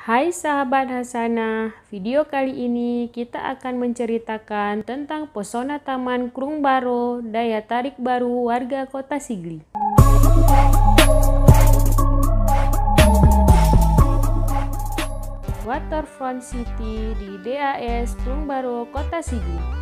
Hai sahabat Hasanah, video kali ini kita akan menceritakan tentang pesona Taman Krung Baro, daya tarik baru warga Kota Sigli. Waterfront City di DAS Krung Baro, Kota Sigli.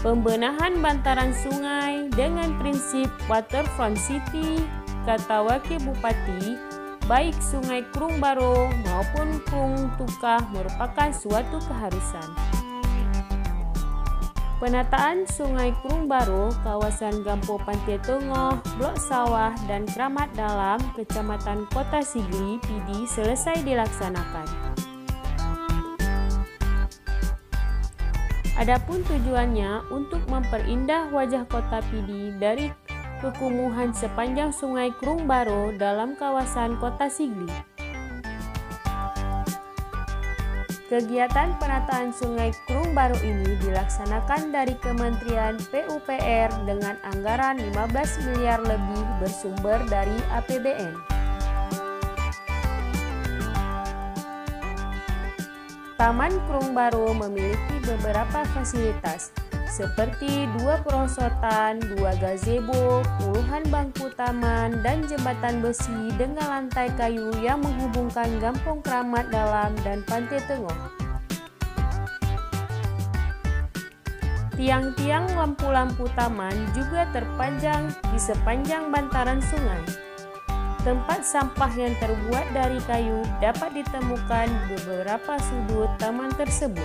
Pembenahan bantaran sungai dengan prinsip Waterfront City, kata Wakil Bupati, baik Sungai Krung Baro maupun Krung Tukah merupakan suatu keharusan. Penataan Sungai Krung Baro, kawasan Gampo Pantai Tengah, Blok Sawah, dan Kramat Dalam, Kecamatan Kota Sigli, PD selesai dilaksanakan. Adapun tujuannya untuk memperindah wajah kota PD dari kekumuhan sepanjang Sungai Krung Baro dalam kawasan Kota Sigli. Kegiatan penataan Sungai Krung Baro ini dilaksanakan dari Kementerian PUPR dengan anggaran 15 miliar lebih bersumber dari APBN. Taman Krung Baro memiliki beberapa fasilitas, seperti 2 perosotan, 2 gazebo, puluhan bangku taman, dan jembatan besi dengan lantai kayu yang menghubungkan Gampong Kramat Dalam dan Pantai Tengah. Tiang-tiang lampu-lampu taman juga terpanjang di sepanjang bantaran sungai. Tempat sampah yang terbuat dari kayu dapat ditemukan di beberapa sudut taman tersebut.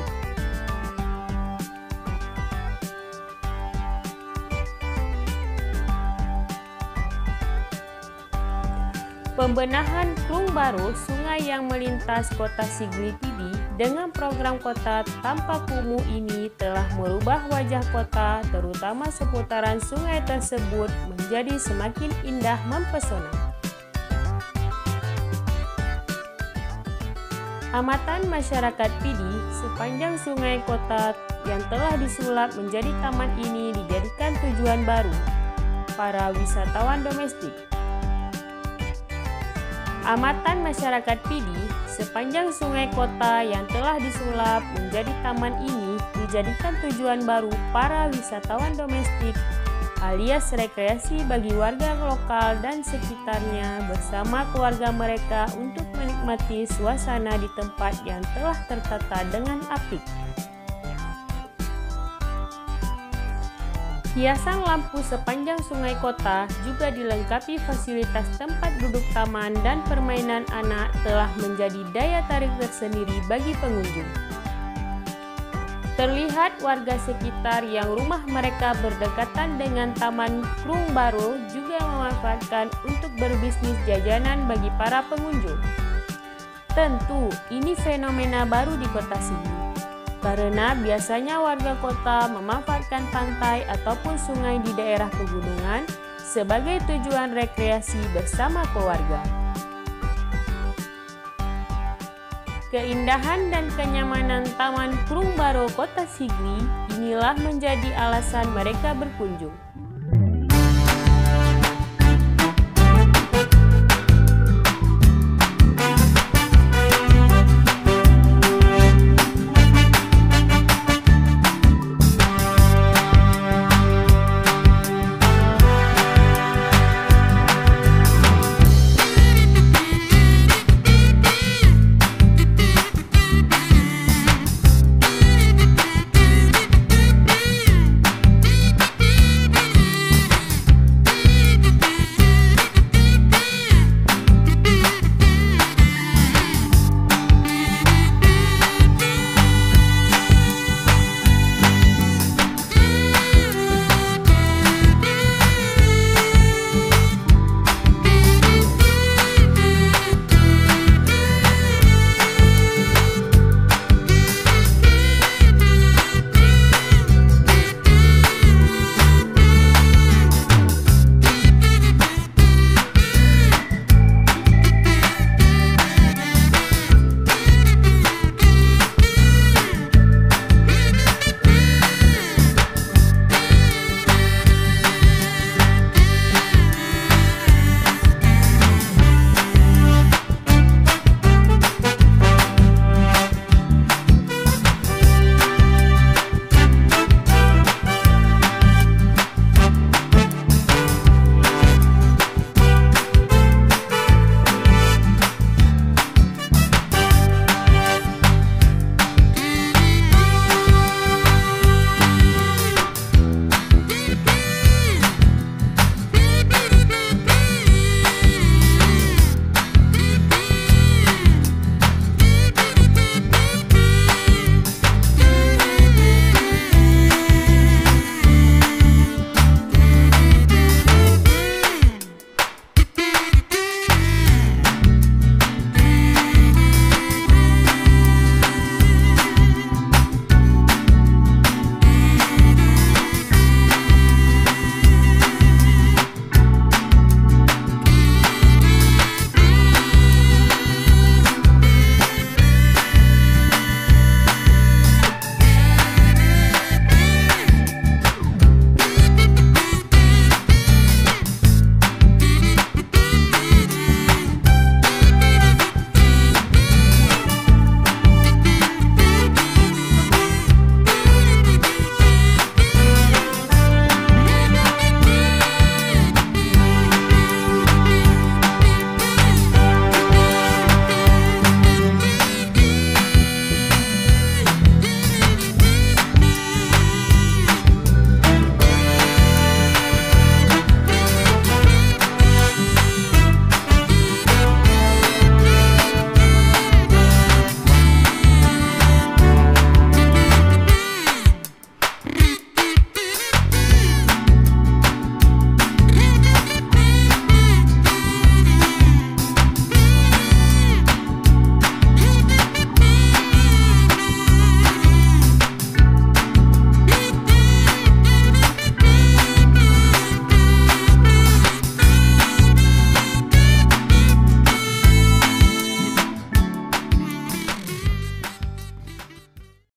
Pembenahan Krung Baro, sungai yang melintas Kota Sigli PD, dengan program Kota Tanpa Kumuh ini telah merubah wajah kota, terutama seputaran sungai tersebut, menjadi semakin indah mempesona. Amatan masyarakat PD, sepanjang sungai kota yang telah disulap menjadi taman ini dijadikan tujuan baru para wisatawan domestik. Amatan masyarakat PD, sepanjang sungai kota yang telah disulap menjadi taman ini dijadikan tujuan baru para wisatawan domestik alias rekreasi bagi warga lokal dan sekitarnya bersama keluarga mereka untuk menikmati suasana di tempat yang telah tertata dengan apik. Hiasan lampu sepanjang sungai kota juga dilengkapi fasilitas tempat duduk taman dan permainan anak telah menjadi daya tarik tersendiri bagi pengunjung. Terlihat warga sekitar yang rumah mereka berdekatan dengan Taman Krung Baro juga memanfaatkan untuk berbisnis jajanan bagi para pengunjung. Tentu, ini fenomena baru di Kota Sigli, karena biasanya warga kota memanfaatkan pantai ataupun sungai di daerah pegunungan sebagai tujuan rekreasi bersama keluarga. Keindahan dan kenyamanan Taman Krung Baro Kota Sigli inilah menjadi alasan mereka berkunjung.